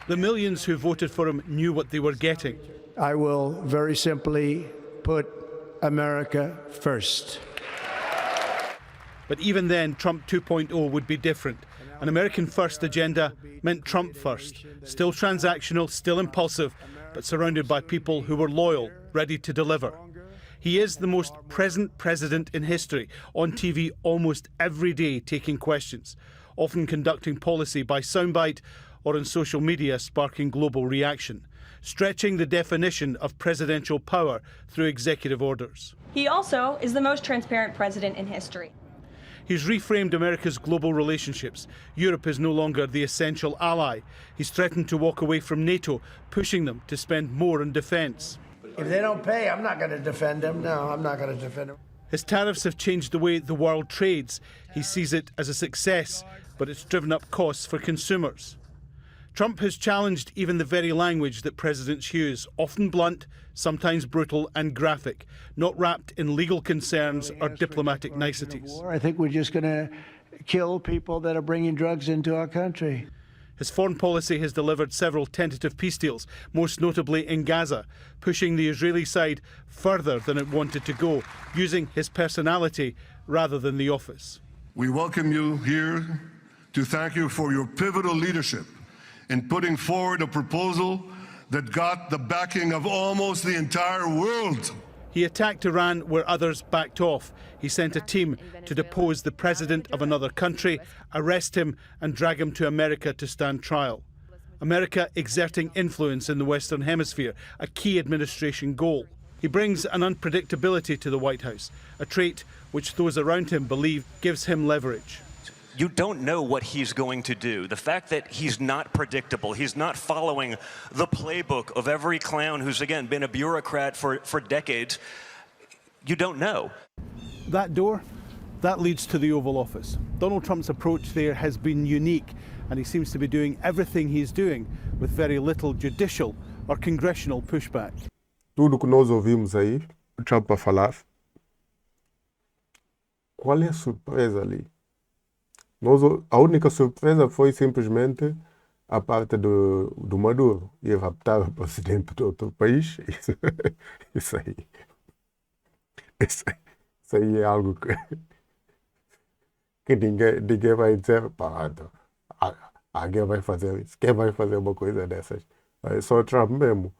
The millions who voted for him knew what they were getting. I will very simply put America first. But even then, Trump 2.0 would be different. An American first agenda meant Trump first. Still transactional, still impulsive, but surrounded by people who were loyal, ready to deliver. He is the most present president in history, on TV almost every day taking questions, often conducting policy by soundbite or on social media sparking global reaction, stretching the definition of presidential power through executive orders. He also is the most transparent president in history. He's reframed America's global relationships. Europe is no longer the essential ally. He's threatened to walk away from NATO, pushing them to spend more on defence. If they don't pay, I'm not going to defend them. No, I'm not going to defend them. His tariffs have changed the way the world trades. He sees it as a success, but it's driven up costs for consumers. Trump has challenged even the very language that presidents use, often blunt, sometimes brutal and graphic, not wrapped in legal concerns or diplomatic niceties. I think we're just going to kill people that are bringing drugs into our country. His foreign policy has delivered several tentative peace deals, most notably in Gaza, pushing the Israeli side further than it wanted to go, using his personality rather than the office. We welcome you here to thank you for your pivotal leadership in putting forward a proposal that got the backing of almost the entire world. He attacked Iran where others backed off. He sent a team to depose the president of another country, arrest him and drag him to America to stand trial. America exerting influence in the Western Hemisphere, a key administration goal. He brings an unpredictability to the White House, a trait which those around him believe gives him leverage. You don't know what he's going to do. The fact that he's not predictable, he's not following the playbook of every clown who's, again, been a bureaucrat for decades, you don't know. That door, that leads to the Oval Office. Donald Trump's approach there has been unique, and he seems to be doing everything he's doing with very little judicial or congressional pushback. Tudo que nós ouvimos aí, o Trump a falar, qual é a surpresa ali? A única surpresa foi simplesmente a parte do Maduro e raptar o presidente de outro país. Isso aí é algo que ninguém vai dizer, alguém vai fazer isso. Quem vai fazer uma coisa dessas? É só o Trump mesmo.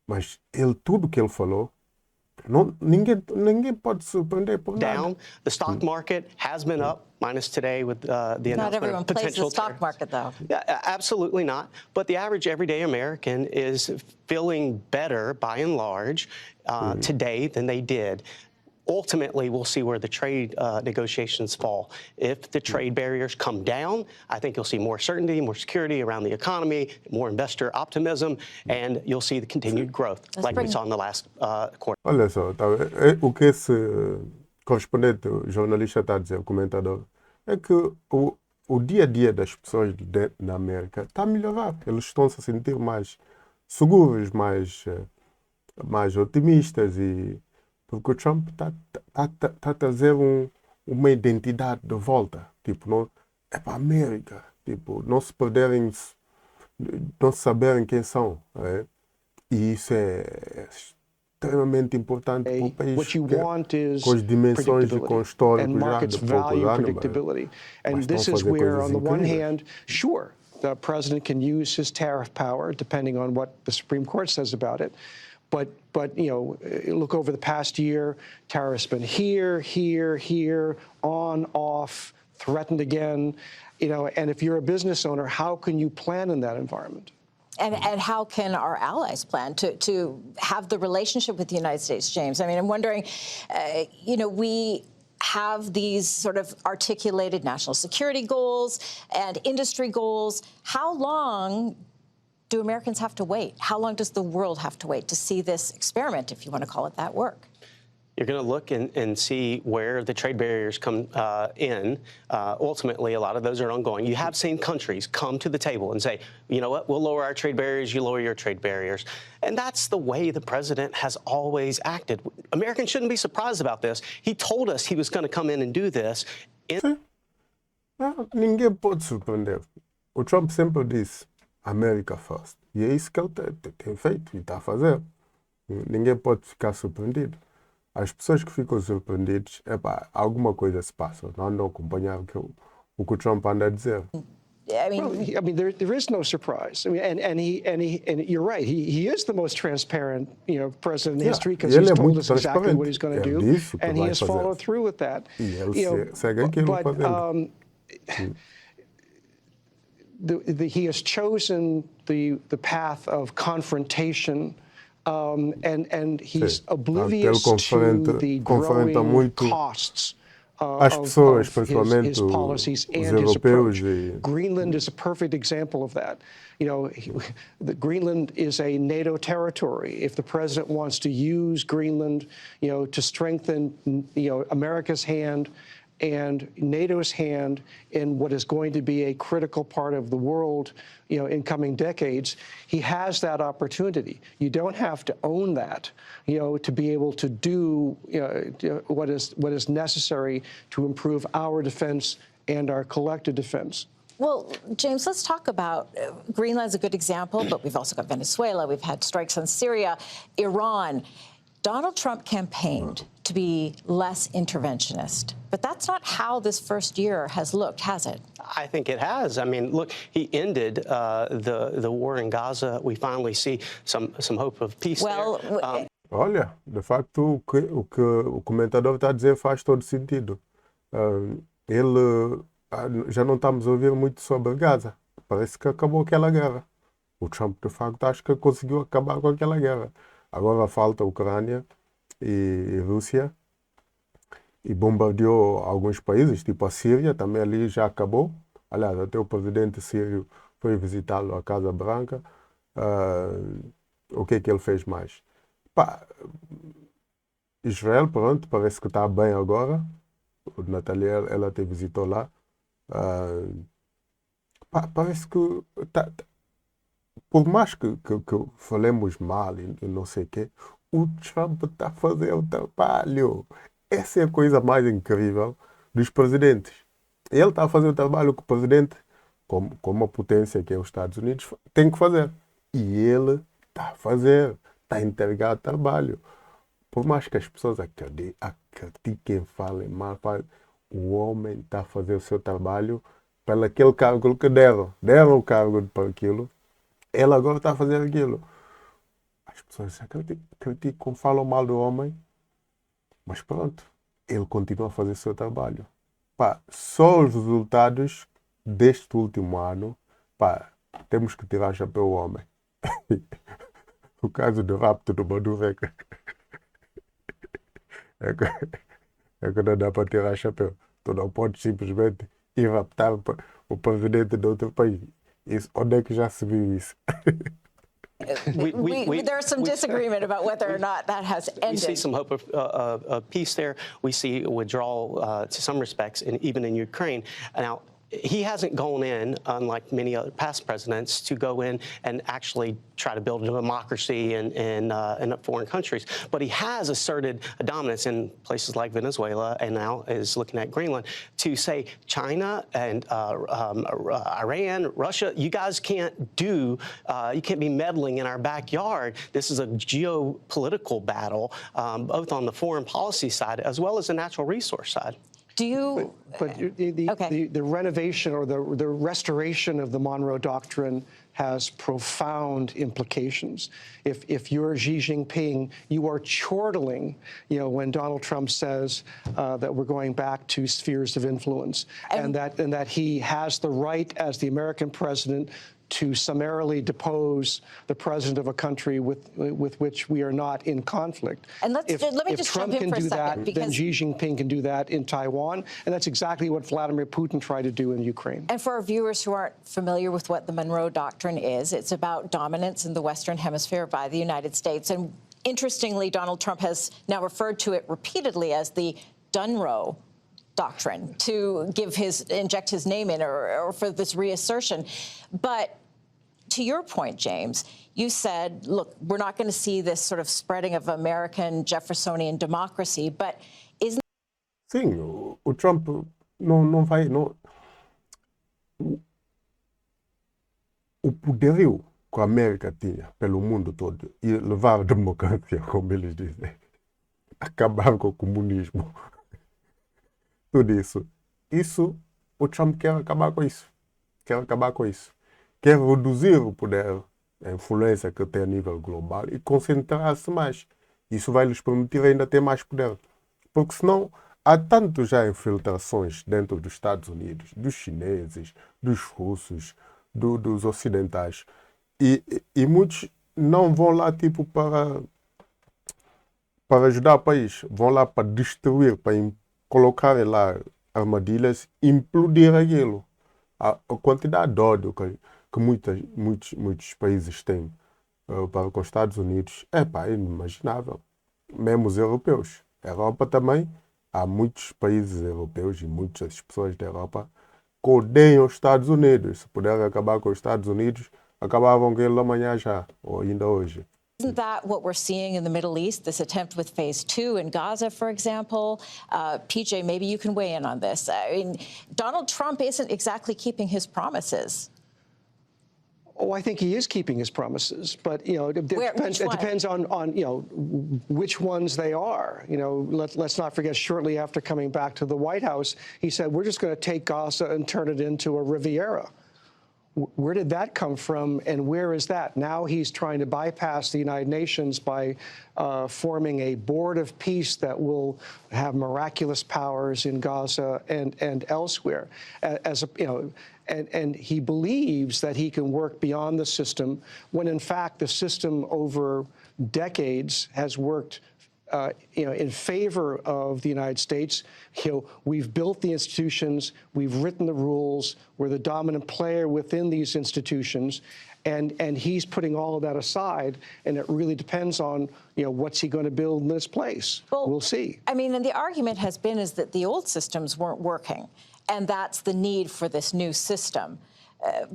Mas tudo que ele falou, ninguém pode surpreender por nada. Down, the stock market has been up, minus today with the announcement Not everyone of potential plays the stock market, though. Yeah, absolutely not. But the average everyday American is feeling better, by and large, today than they did. Ultimately, we'll see where the trade negotiations fall. If the trade barriers come down, I think you'll see more certainty, more security around the economy, more investor optimism, and you'll see the continued growth like we saw in the last quarter. Olha só, o que esse correspondente, o jornalista está a dizer, o comentador, é que o dia a dia das pessoas na América está a melhorar. Eles estão se a sentir mais seguros, mais otimistas porque o Trump está a trazer uma identidade de volta. Tipo, não, é para a América. Tipo, não se perderem, não saberem quem são. E isso é extremamente importante para o país. Com as dimensões e com o histórico já de poucos anos. And this is where, on the one hand, sure, the president can use his tariff power, depending on what the Supreme Court says about it. But you know, look over the past year, tariffs been here, on, off, threatened again. You know, and if you're a business owner, how can you plan in that environment? And how can our allies plan to have the relationship with the United States, James? I mean, I'm wondering, you know, we have these sort of articulated national security goals and industry goals. How long do Americans have to wait? How long does the world have to wait to see this experiment, if you want to call it that, work? You're going to look and see where the trade barriers come in. Ultimately, a lot of those are ongoing. You have seen countries come to the table and say, you know what, we'll lower our trade barriers, you lower your trade barriers. And that's the way the president has always acted. Americans shouldn't be surprised about this. He told us he was going to come in and do this. Ninguém pode surpreender. O Trump sempre disse, America First. E é isso que ele tem feito e está a fazer. Ninguém pode ficar surpreendido. As pessoas que ficam surpreendidas, alguma coisa se passa. Não andam a acompanhar o que o Trump anda a dizer. There is no surprise. And you're right. He is the most transparent, president in history because he's told us exactly what he's going to do, and he has followed through with that. E ele segue aquilo fazendo. He has chosen the path of confrontation, and he's oblivious to the growing costs as pessoas, principalmente his policies and os his approach. europeus. Greenland is a perfect example of that. Greenland is a NATO territory. If the president wants to use Greenland, to strengthen, America's hand and NATO's hand in what is going to be a critical part of the world, in coming decades, he has that opportunity. You don't have to own that, to be able to do what is necessary to improve our defense and our collective defense. Well, James, let's talk about Greenland's a good example, but we've also got Venezuela. We've had strikes on Syria, Iran. Donald Trump campaigned to be less interventionist, but that's not how this first year has looked, has it? I think it has. I mean, look, he ended the war in Gaza. We finally see some hope of peace there. Olha, de facto, o que o comentador está a dizer faz todo sentido. Já não estamos a ouvir muito sobre Gaza. Parece que acabou aquela guerra. O Trump, de facto, acho que conseguiu acabar com aquela guerra. Agora falta a Ucrânia e Rússia, e bombardeou alguns países, tipo a Síria, também ali já acabou. Aliás, até o presidente sírio foi visitá-lo à Casa Branca. O que é que ele fez mais? Israel, pronto, parece que está bem agora. O Natália, ela te visitou lá. Parece que por mais que falemos mal e não sei o quê, o Trump está a fazer o trabalho. Essa é a coisa mais incrível dos presidentes. Ele está a fazer o trabalho que o presidente, como a potência que é os Estados Unidos, tem que fazer. E ele está a fazer, está a entregar o trabalho. Por mais que as pessoas critiquem, falem mal, o homem está a fazer o seu trabalho pelo aquele cargo que deram. Deram o cargo para aquilo. Ele agora está a fazer aquilo. As pessoas criticam, falam mal do homem, mas pronto, ele continua a fazer o seu trabalho. Só os resultados deste último ano, temos que tirar chapéu ao homem. O caso do rapto do Maduro é que não dá para tirar chapéu. Tu não pode simplesmente ir raptar o presidente de outro país. Onde é que já se viu isso? There's some disagreement about whether or not that has ended. We see some hope of peace there. We see withdrawal to some respects, even in Ukraine. Now, he hasn't gone in, unlike many other past presidents, to go in and actually try to build a democracy in foreign countries. But he has asserted a dominance in places like Venezuela, and now is looking at Greenland, to say China and Iran, Russia, you guys can't you can't be meddling in our backyard. This is a geopolitical battle, both on the foreign policy side as well as the natural resource side. Do you? But the renovation or the restoration of the Monroe Doctrine has profound implications. If you're Xi Jinping, you are chortling, when Donald Trump says that we're going back to spheres of influence, and that he has the right as the American president to summarily depose the president of a country with which we are not in conflict. And let me just Trump jump in can for do a second, that, then Xi Jinping can do that in Taiwan, and that's exactly what Vladimir Putin tried to do in Ukraine. And for our viewers who aren't familiar with what the Monroe Doctrine is, it's about dominance in the Western Hemisphere by the United States. And interestingly, Donald Trump has now referred to it repeatedly as the Dunroe Doctrine to inject his name in or for this reassertion. But to your point, James, you said, look, we're not going to see this sort of spreading of American Jeffersonian democracy, but isn't... Sim, o Trump não vai... Não, o poderio que a América tinha pelo mundo todo e levar a democracia, como eles dizem, acabar com o comunismo, tudo isso. Isso, o Trump quer acabar com isso. Quer acabar com isso. Quer reduzir o poder, a influência que tem a nível global e concentrar-se mais. Isso vai lhes permitir ainda ter mais poder. Porque senão há tanto já infiltrações dentro dos Estados Unidos, dos chineses, dos russos, dos ocidentais. E muitos não vão lá tipo para ajudar o país. Vão lá para destruir, para colocar lá armadilhas, implodir aquilo. A quantidade de ódio que muitos países têm para com os Estados Unidos é inimaginável. Mesmo os europeus. A Europa também, há muitos países europeus e muitas pessoas da Europa que odeiam os Estados Unidos. Se puderem acabar com os Estados Unidos, acabavam com ele amanhã já, ou ainda hoje. Isn't that what we're seeing in the Middle East, this attempt with phase 2 in Gaza, for example? PJ, maybe you can weigh in on this. I mean, Donald Trump isn't exactly keeping his promises. Oh, I think he is keeping his promises, but it depends on which ones they are. Let's not forget. Shortly after coming back to the White House, he said we're just going to take Gaza and turn it into a Riviera. Where did that come from, and where is that? Now he's trying to bypass the United Nations by forming a board of peace that will have miraculous powers in Gaza and elsewhere. And he believes that he can work beyond the system, when in fact the system over decades has worked in favor of the United States. We've built the institutions, we've written the rules, we're the dominant player within these institutions, and he's putting all of that aside, and it really depends on what's he going to build in this place. Well, we'll see. I mean, and the argument has been is that the old systems weren't working, and that's the need for this new system.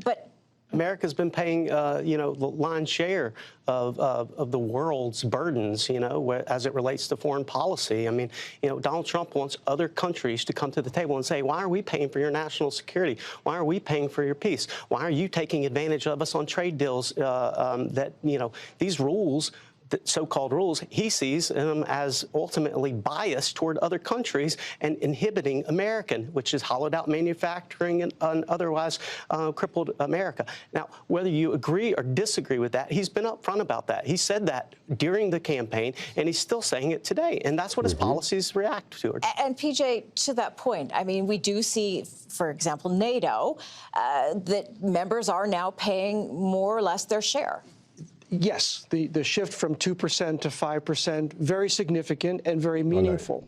But America's been paying, the lion's share of the world's burdens, as it relates to foreign policy. I mean, Donald Trump wants other countries to come to the table and say, why are we paying for your national security? Why are we paying for your peace? Why are you taking advantage of us on trade deals that, these rules, so-called rules, he sees them as ultimately biased toward other countries and inhibiting American, which has hollowed out manufacturing and otherwise crippled America. Now, whether you agree or disagree with that, he's been upfront about that. He said that during the campaign, and he's still saying it today, and that's what his policies react to. And PJ, to that point, I mean, we do see, for example, NATO, that members are now paying more or less their share. Yes, the shift from 2% to 5%, very significant and very meaningful.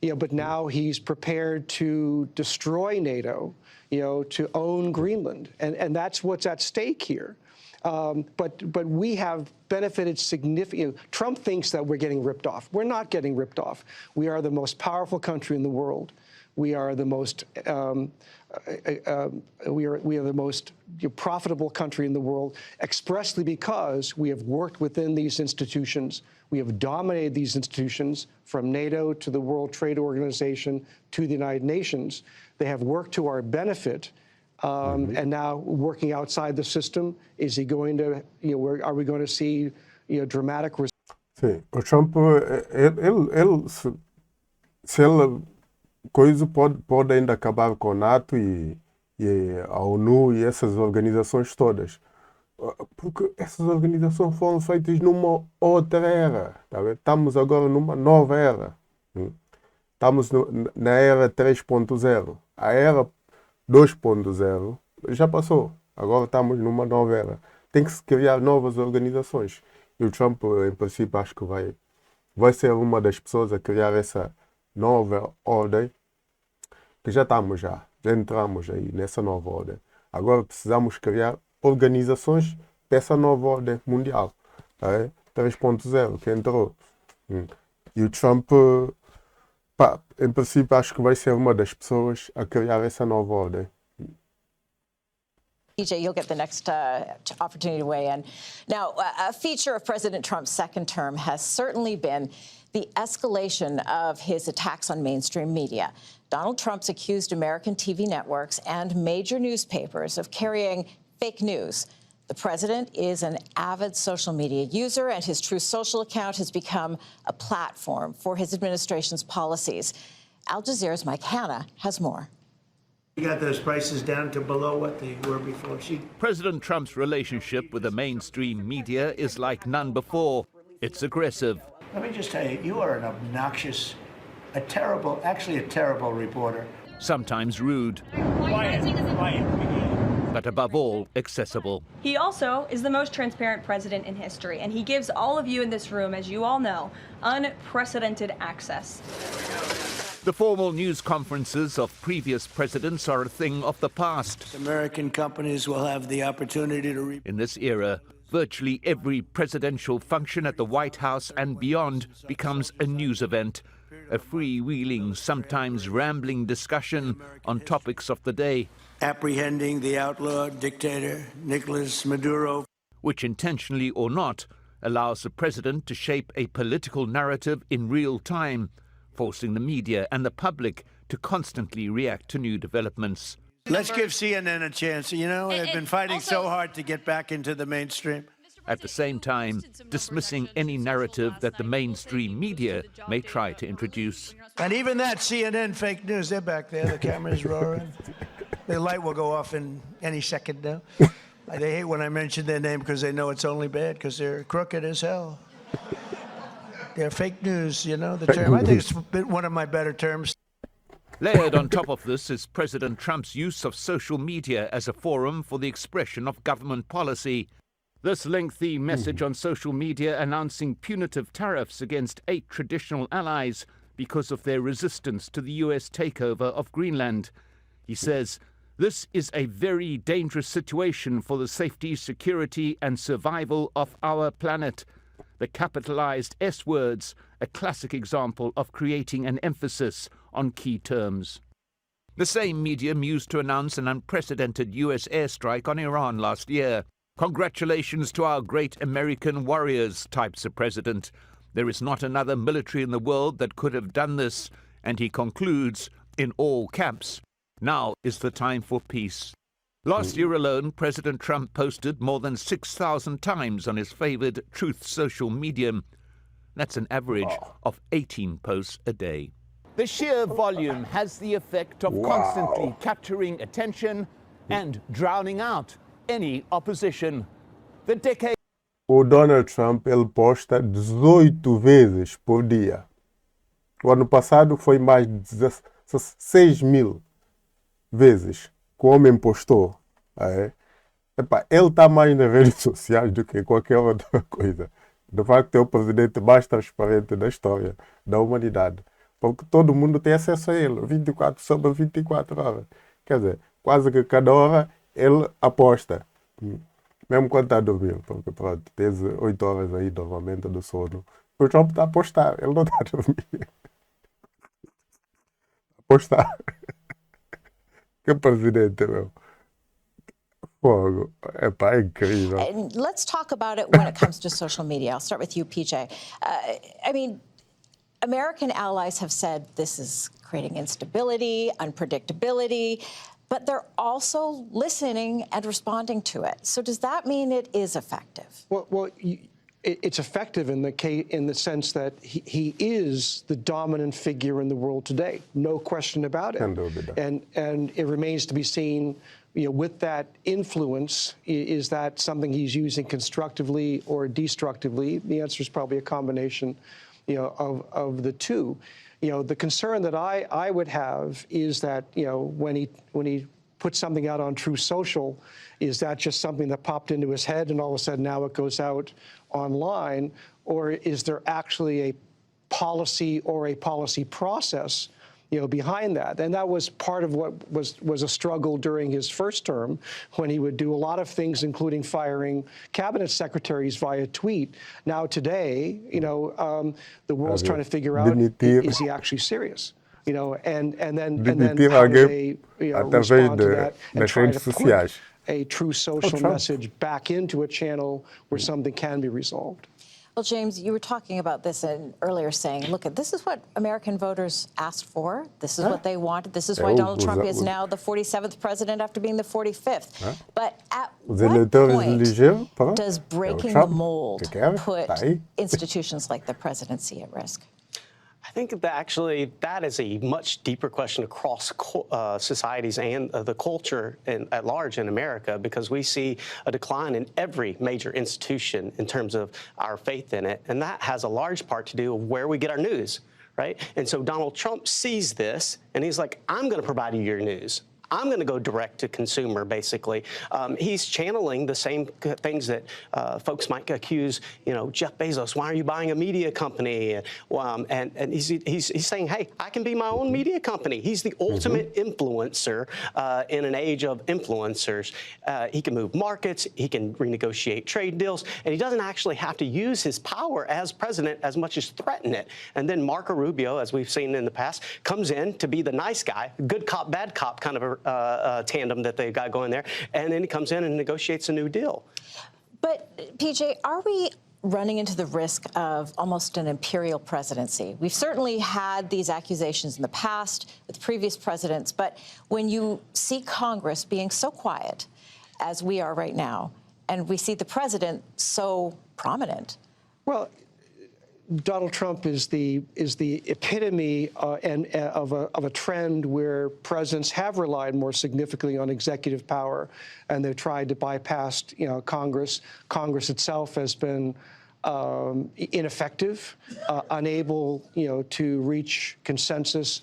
But now he's prepared to destroy NATO, to own Greenland, and that's what's at stake here. But we have benefited significantly. Trump thinks that we're getting ripped off. We're not getting ripped off. We are the most powerful country in the world. We are the most we are the most profitable country in the world, expressly because we have worked within these institutions. We have dominated these institutions, from NATO to the World Trade Organization to the United Nations. They have worked to our benefit. And now, working outside the system, is he going to? Are we going to see dramatic results? Sim, o Trump, se ele coisa pode ainda acabar com a NATO e a ONU e essas organizações todas. Porque essas organizações foram feitas numa outra era. Tá vendo? Estamos agora numa nova era. Estamos na era 3.0. A era 2.0 já passou. Agora estamos numa nova era. Tem que se criar novas organizações. E o Trump, em princípio, acho que vai ser uma das pessoas a criar essa nova ordem, que já entramos aí nessa nova ordem. Agora precisamos criar organizações dessa nova ordem mundial, tá? 3.0 que entrou. E o Trump, em princípio, acho que vai ser uma das pessoas a criar essa nova ordem. PJ, you'll get the next opportunity to weigh in. Now, a feature of President Trump's second term has certainly been the escalation of his attacks on mainstream media. Donald Trump's accused American TV networks and major newspapers of carrying fake news. The The president is an avid social media user, and his Truth Social account has become a platform for his administration's policies. Al Jazeera's Mike Hanna has more. You got those prices down to below what they were before. President Trump's relationship with the mainstream media is like none before. It's aggressive. Let me just tell you, you are an obnoxious, actually a terrible reporter. Sometimes rude. But above all, accessible. He also is the most transparent president in history, and he gives all of you in this room, as you all know, unprecedented access. The formal news conferences of previous presidents are a thing of the past. American companies will have the opportunity to... In this era, virtually every presidential function at the White House and beyond becomes a news event, a freewheeling, sometimes rambling discussion on topics of the day. Apprehending the outlawed dictator, Nicolas Maduro. Which, intentionally or not, allows the president to shape a political narrative in real time, forcing the media and the public to constantly react to new developments. Let's give CNN a chance. You know, they've been fighting so hard to get back into the mainstream. At the same time, dismissing any narrative that the mainstream media may try to introduce. And even that, CNN fake news, they're back there. The camera's roaring. The light will go off in any second now. They hate when I mention their name because they know it's only bad because they're crooked as hell. They're fake news, you know, the term. I think it's one of my better terms. Layered on top of this is President Trump's use of social media as a forum for the expression of government policy. This lengthy message on social media announcing punitive tariffs against 8 traditional allies because of their resistance to the U.S. takeover of Greenland. He says, "This is a very dangerous situation for the safety, security, and survival of our planet." The capitalized S words, a classic example of creating an emphasis on key terms. The same medium used to announce an unprecedented U.S. airstrike on Iran last year. "Congratulations to our great American warriors," types the president. "There is not another military in the world that could have done this." And he concludes, in all caps, "Now is the time for peace." Last year alone, President Trump posted more than 6,000 times on his favored Truth Social medium. That's an average of 18 posts a day. The sheer volume has the effect of constantly capturing attention and drowning out any opposition. The decade... O Donald Trump, ele posta 18 vezes por dia. O ano passado foi mais de 16.000 vezes que o homem postou. Epá, ele está mais nas redes sociais do que qualquer outra coisa. De facto, é o presidente mais transparente da história da humanidade. Porque todo mundo tem acesso a ele, 24 sobre 24 horas. Quer dizer, quase que cada hora ele aposta. Mesmo quando está a dormir, porque pronto, tens 8 horas aí normalmente do sono. O Trump está a apostar, ele não está a dormir. Apostar. Que presidente, meu. Fogo. Epá, é incrível. And let's talk about it when it comes to social media. I'll start with you, PJ. I mean, American allies have said this is creating instability, unpredictability, but they're also listening and responding to it. So does that mean it is effective? Well, it's effective in the sense that he is the dominant figure in the world today, no question about it. And it remains to be seen, you know, with that influence, is that something he's using constructively or destructively? The answer is probably a combination, you know, of the two. You know, the concern that I would have is that, you know, when he puts something out on Truth Social, is that just something that popped into his head and all of a sudden now it goes out online, or is there actually a policy or a policy process, you know, behind that? And that was part of what was a struggle during his first term, when he would do a lot of things, including firing cabinet secretaries via tweet. Now today, you know, the world's trying to figure out, is he actually serious? You know, and then how do they, you know, respond to that and try to put a True Social message back into a channel where something can be resolved. Well, James, you were talking about this earlier, saying, look, this is what American voters asked for. This is what they wanted. This is why Donald Trump is now the 47th president after being the 45th. But at what point does breaking the mold put institutions like the presidency at risk? I think that actually that is a much deeper question across societies and the culture at large in America, because we see a decline in every major institution in terms of our faith in it. And that has a large part to do with where we get our news, right? And so Donald Trump sees this and he's like, I'm going to provide you your news. I'm going to go direct to consumer, basically. He's channeling the same things that folks might accuse, Jeff Bezos, why are you buying a media company? And he's saying, hey, I can be my own media company. He's the ultimate influencer in an age of influencers. He can move markets, he can renegotiate trade deals, and he doesn't actually have to use his power as president as much as threaten it. And then Marco Rubio, as we've seen in the past, comes in to be the nice guy, good cop, bad cop kind of a tandem that they've got going there, and then he comes in and negotiates a new deal. But, PJ, are we running into the risk of almost an imperial presidency? We've certainly had these accusations in the past with previous presidents, but when you see Congress being so quiet as we are right now, and we see the president so prominent. Well, Donald Trump is the epitome of a trend where presidents have relied more significantly on executive power, and they've tried to bypass, Congress. Congress itself has been ineffective, unable, to reach consensus.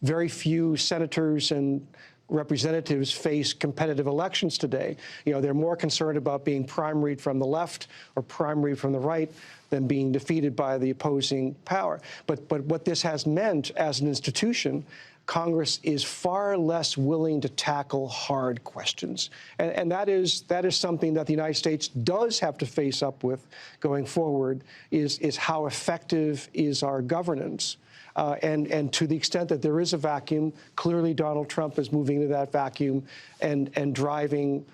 Very few senators and representatives face competitive elections today. They're more concerned about being primaried from the left or primaried from the right than being defeated by the opposing power. But what this has meant as an institution, Congress is far less willing to tackle hard questions. And that is something that the United States does have to face up with going forward, is how effective is our governance. And to the extent that there is a vacuum, clearly Donald Trump is moving into that vacuum and driving,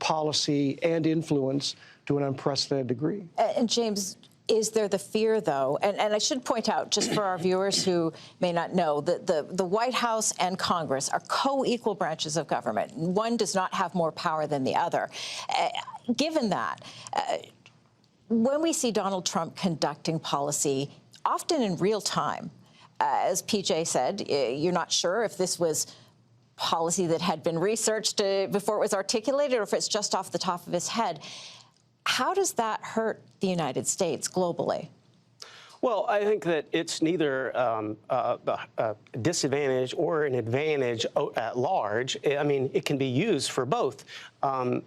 policy and influence to an unprecedented degree. And James, is there the fear, though, and I should point out, just for our viewers who may not know, that the White House and Congress are co-equal branches of government. One does not have more power than the other. Given that, when we see Donald Trump conducting policy, often in real time, as PJ said, you're not sure if this was policy that had been researched before it was articulated or if it's just off the top of his head. How does that hurt the United States globally? Well, I think that it's neither a disadvantage or an advantage at large. I mean, it can be used for both.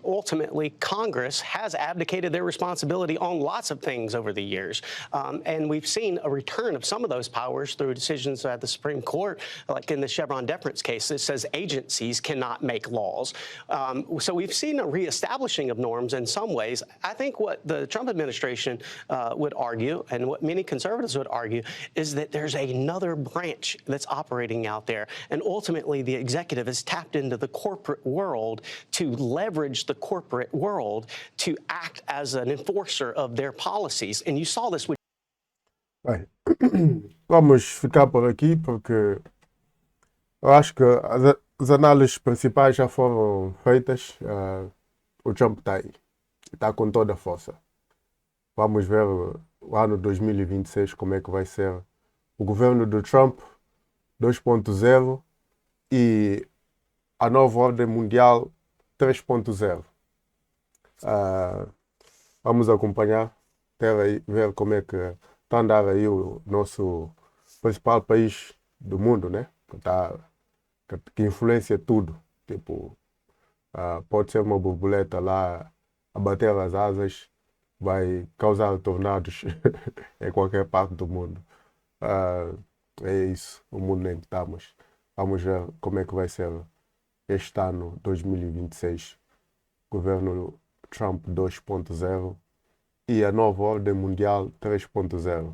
Ultimately, Congress has abdicated their responsibility on lots of things over the years. And we've seen a return of some of those powers through decisions at the Supreme Court, like in the Chevron deference case that says agencies cannot make laws. So we've seen a reestablishing of norms in some ways. I think what the Trump administration would argue, and what many conservatives would argue, is that there's another branch that's operating out there. And ultimately, the executive has tapped into the corporate world to leverage the corporate world to act as an enforcer of their policies. And you saw this with... Bem, vamos ficar por aqui porque eu acho que as análises principais já foram feitas. O Trump está aí, está com toda a força. Vamos ver o ano 2026 como é que vai ser o governo do Trump 2.0 e a nova ordem mundial 3.0. Vamos acompanhar, ver como é que está a andar aí o nosso principal país do mundo, né? Que influencia tudo. Tipo, pode ser uma borboleta lá a bater as asas, vai causar tornados em qualquer parte do mundo. É isso, o mundo em que estamos. Vamos ver como é que vai ser este ano 2026, governo Trump 2.0 e a nova ordem mundial 3.0.